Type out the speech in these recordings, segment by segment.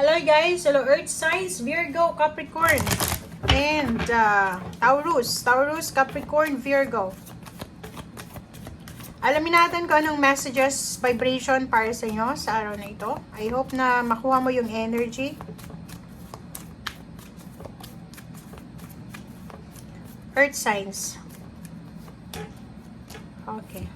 Hello guys, hello Earth signs, Virgo, Capricorn, and Taurus, Capricorn, Virgo. Alamin natin kung anong messages, vibration para sa inyo sa araw na ito. I hope na makuha mo yung energy. Earth signs. Okay.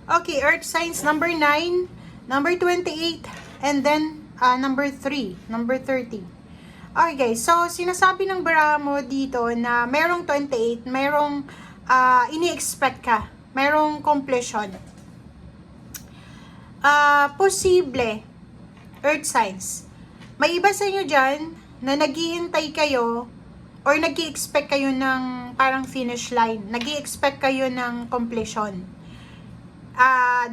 Okay, Earth signs number 9, number 28, and then number 3, number 30. Okay guys, so sinasabi ng baraha mo dito na merong 28, merong ini-expect ka, merong completion. Posible, Earth signs. May iba sa inyo dyan na naghihintay kayo or nag-i-expect kayo ng parang finish line, nag-i-expect kayo ng completion.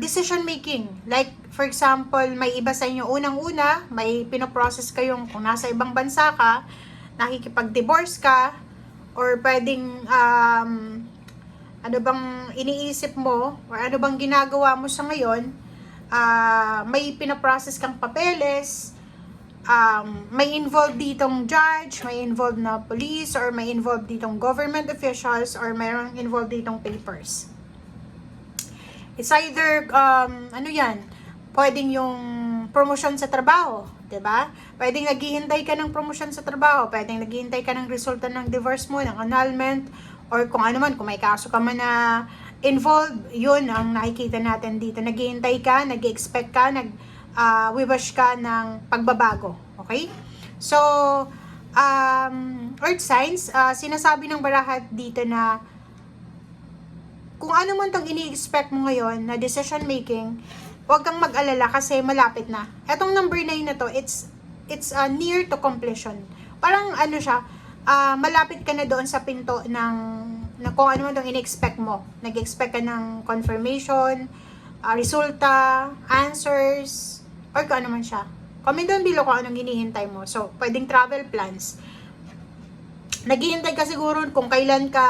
Decision making, like for example, may iba sa inyo unang-una, may pinoprocess kayong kung nasa ibang bansa ka, nakikipag-divorce ka, or pwedeng ano bang iniisip mo or ano bang ginagawa mo sa ngayon, may pinoprocess kang papeles, may involved ditong judge, may involved na police, or may involved ditong government officials, or mayroong involved ditong papers. It's either, ano yan, pwedeng yung promotion sa trabaho, 'di ba? Pwedeng naghihintay ka ng promotion sa trabaho, pwedeng naghihintay ka ng resulta ng divorce mo, ng annulment, or kung ano man, kung may kaso ka man na involved, yun ang nakikita natin dito. Naghihintay ka, nag-expect ka, wish ka ng pagbabago, okay? So, Earth signs, sinasabi ng baraha dito na kung ano man tong ini-expect mo ngayon na decision making, huwag kang mag-alala kasi malapit na. Etong number 9 na to, it's near to completion. Parang ano siya, malapit ka na doon sa pinto ng kung ano man tong ini-expect mo. Nag-expect ka ng confirmation, resulta, answers, or kung ano man siya. Comment down below kung anong hinihintay mo. So, pwedeng travel plans. Naghihintay ka siguro kung kailan ka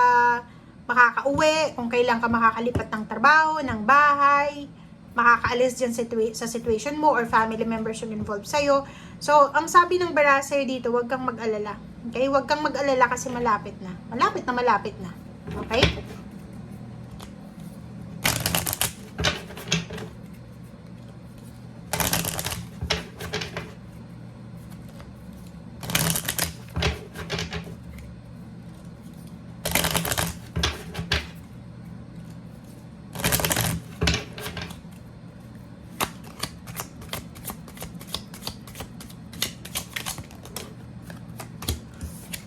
makakauwi, kung kailan ka makakalipat ng trabaho, ng bahay, makakaalis dyan sa situation mo or family members yung involved sa'yo. So, ang sabi ng baraha sa'yo dito, huwag kang mag-alala. Okay? Huwag kang mag-alala kasi malapit na. Malapit na malapit na. Okay?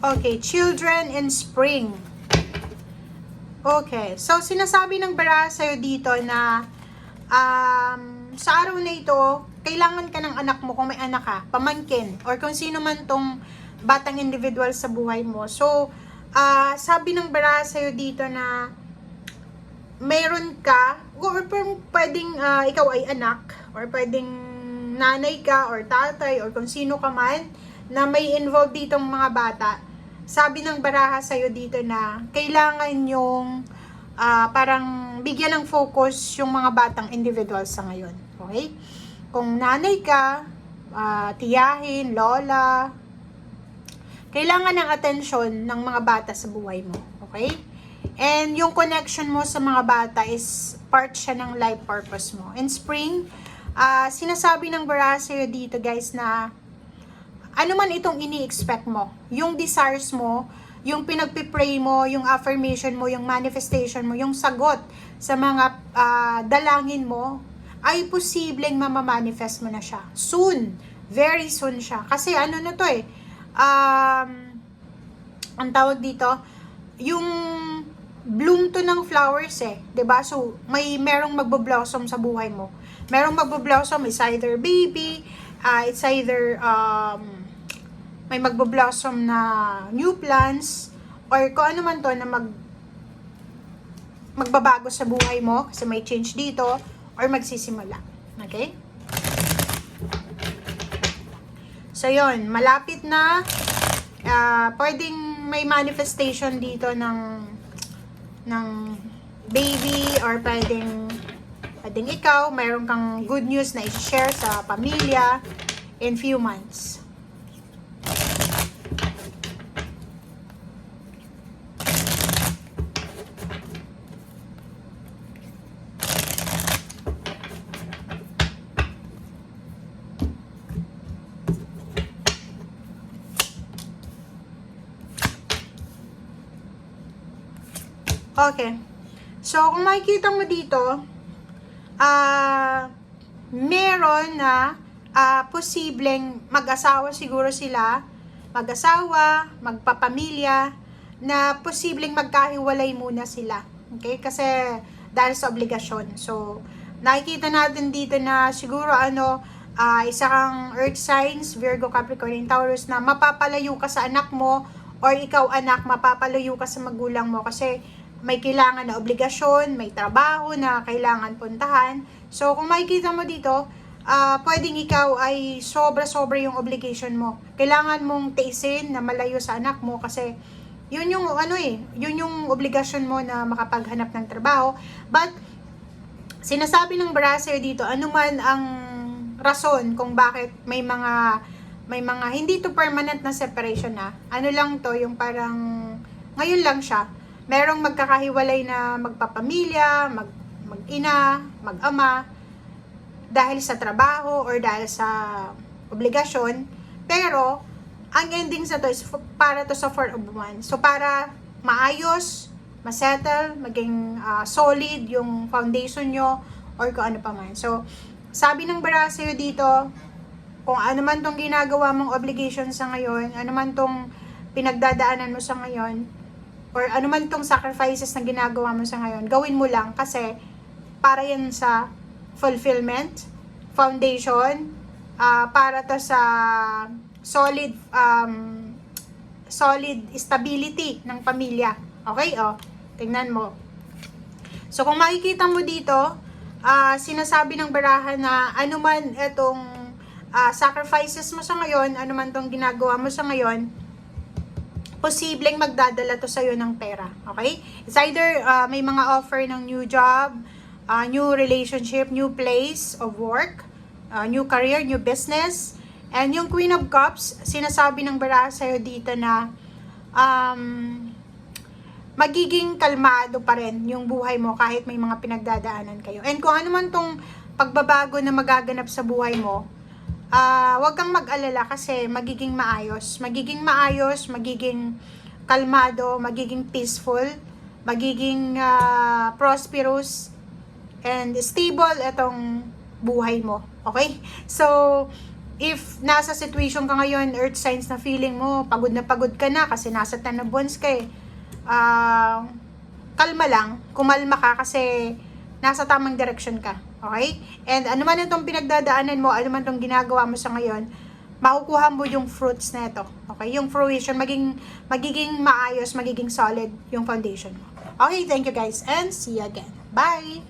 Okay, children in spring. Okay, so sinasabi ng baraha sa'yo dito na sa araw na ito, kailangan ka ng anak mo kung may anak ka, pamangkin, or kung sino man tong batang individual sa buhay mo. So, sabi ng baraha sa'yo dito na meron ka, or pwedeng ikaw ay anak, or pwedeng nanay ka, or tatay, or kung sino ka man, na may involved ditong mga bata. Sabi ng baraha sa'yo dito na kailangan yung parang bigyan ng focus yung mga batang individual sa ngayon. Okay? Kung nanay ka, tiyahin, lola, kailangan ng atensyon ng mga bata sa buhay mo. Okay? And yung connection mo sa mga bata is part siya ng life purpose mo. In spring, sinasabi ng baraha sa'yo dito guys na ano man itong ini-expect mo, yung desires mo, yung pinagpipray mo, yung affirmation mo, yung manifestation mo, yung sagot sa mga dalangin mo, ay posibleng mamamanifest mo na siya. Soon, very soon siya. Kasi ano na to ang tawag dito, yung bloom to ng flowers diba? So, merong magbo-blossom sa buhay mo. Merong magbo-blossom, it's either baby, it's either may magbo-blossom na new plants, or kung ano man to na magbabago sa buhay mo kasi may change dito, or magsisimula. Okay? So, yun. Malapit na. Pwedeng may manifestation dito ng baby, or pwedeng Pwedeng ikaw, mayroon kang good news na i-share sa pamilya in few months. Okay. So, kung makikita mo dito, meron na posibleng mag-asawa siguro sila, mag-asawa, magpapamilya, na posibleng magkahiwalay muna sila. Okay? Kasi dahil sa obligasyon. So, nakikita natin dito na siguro isa kang earth signs, Virgo, Capricorn, and Taurus, na mapapalayo ka sa anak mo, or ikaw anak, mapapalayo ka sa magulang mo kasi may kailangan na obligasyon, may trabaho na kailangan puntahan. So, kung makikita mo dito, pwedeng ikaw ay sobra-sobra yung obligation mo. Kailangan mong tiisin na malayo sa anak mo kasi yun yung yun yung obligasyon mo na makapaghanap ng trabaho. But sinasabi ng Brasser dito, anuman ang rason kung bakit may mga hindi to permanent na separation na. Ano lang to, yung parang ngayon lang siya. Merong magkakahiwalay na magpapamilya, mag-ina, mag-ama, dahil sa trabaho or dahil sa obligasyon. Pero, ang ending sa to is para to sa 4 of Wands. So, para maayos, masettle, maging solid yung foundation nyo, or kung ano pa man. So, sabi ng Brasser dito, kung ano man tong ginagawa mong obligation sa ngayon, ano man tong pinagdadaanan mo sa ngayon, or ano man tong sacrifices na ginagawa mo sa ngayon, gawin mo lang kasi para yan sa fulfillment, foundation, para to sa solid stability ng pamilya. Okay? Tingnan mo. So, kung makikita mo dito, sinasabi ng baraha na anuman itong sacrifices mo sa ngayon, anuman tong ginagawa mo sa ngayon, posibleng magdadala to sa'yo ng pera. Okay? It's either may mga offer ng new job, new relationship, new place of work, new career, new business. And yung Queen of Cups, sinasabi ng baraha sa'yo dito na magiging kalmado pa rin yung buhay mo kahit may mga pinagdadaanan kayo. And kung ano man tong pagbabago na magaganap sa buhay mo, wag kang mag-alala kasi magiging maayos, magiging kalmado, magiging peaceful, magiging prosperous and stable itong buhay mo. Okay? So, if nasa situation ka ngayon, earth signs na feeling mo, pagod ka na kasi nasa 10 of Wands ka kalma lang, kumalma ka kasi nasa tamang direction ka. Okay? And ano man itong pinagdadaanan mo, ano man itong ginagawa mo sa ngayon, makukuha mo yung fruits na ito. Okay? Yung fruition, magiging maayos, magiging solid yung foundation mo. Okay, thank you guys and see you again. Bye!